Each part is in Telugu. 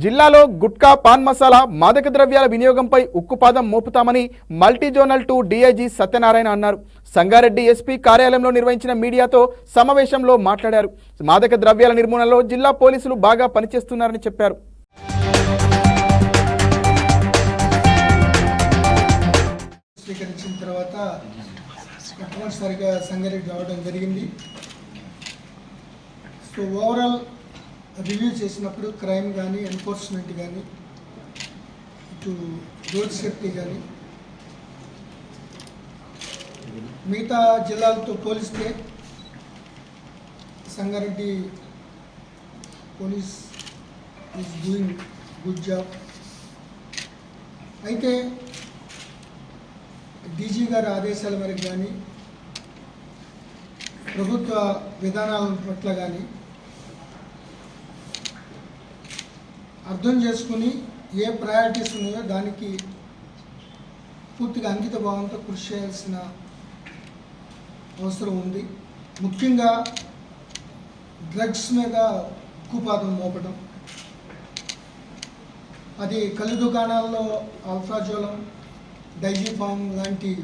జిల్లాలో గుట్కా పాన్ మసాలా మాదక ద్రవ్యాల వినియోగంపై ఉక్కుపాదం మోపుతామని మల్టీజోనల్ 2 డీఐజీ సత్యనారాయణ అన్నారు. సంగారెడ్డి ఎస్పీ కార్యాలయంలో నిర్వహించిన మీడియాతో సమావేశంలో మాట్లాడారు. మాదక ద్రవ్యాల నిర్మూలనలో జిల్లా పోలీసులు బాగా పనిచేస్తున్నారని చెప్పారు. స్వీకరించిన తర్వాత మొట్టమొదటిసారిగా సంగారెడ్డి రావడం జరిగింది. సో ఓవరాల్ రివ్యూ చేసినప్పుడు క్రైమ్ కానీ ఎన్ఫోర్స్మెంట్ కానీ ఇటు రోడ్ సేఫ్టీ కానీ మిగతా జిల్లాలతో పోలిస్తే Sangareddy police is doing good job. అయితే డీజీ గారి ఆదేశాల మేరకు కానీ ప్రభుత్వ విధానాల పట్ల కానీ అర్థం చేసుకుని ఏ ప్రయారిటీస్ ఉన్నాయో దానికి పూర్తిగా అంకిత భావంతో కృషి చేయాల్సిన అవసరం ఉంది. ముఖ్యంగా డ్రగ్స్ మీద ఉక్కుపాదం మోపడం, అది కళ్ళు దుకాణాల్లో అల్ఫాజోలం, డైజిఫామ్ లాంటి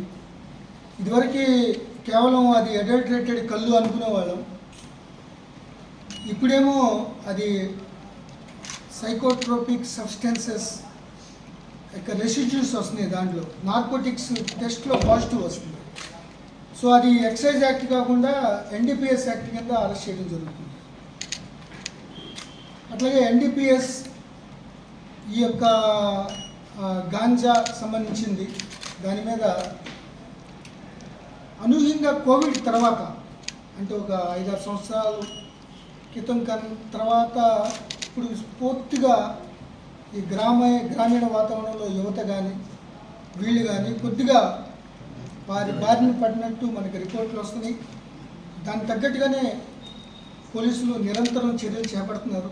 ఇదివరకు కేవలం అది అడల్టరేటెడ్ కళ్ళు అనుకునేవాళ్ళం. ఇప్పుడేమో అది సైకోట్రోపిక్ సబ్స్టెన్సెస్ యొక్క రెసిడ్యూస్ వస్తున్నాయి, దాంట్లో నార్కోటిక్స్ టెస్ట్లో పాజిటివ్ వస్తుంది. సో అది ఎక్సైజ్ యాక్ట్ కాకుండా ఎన్డీపీఎస్ యాక్ట్ కింద అరెస్ట్ చేయడం జరుగుతుంది. అట్లాగే ఎన్డీపీఎస్ ఈ యొక్క గాంజా సంబంధించింది, దాని మీద అనూహ్యంగా కోవిడ్ తర్వాత అంటే ఒక 5-6 సంవత్సరాల క్రితం తర్వాత ఇప్పుడు పూర్తిగా ఈ గ్రామీణ వాతావరణంలో యువత కానీ వీళ్ళు కానీ కొద్దిగా వారి బారిన పడినట్టు మనకి రిపోర్ట్లు వస్తున్నాయి. దానికి తగ్గట్టుగానే పోలీసులు నిరంతరం చర్యలు చేపడుతున్నారు.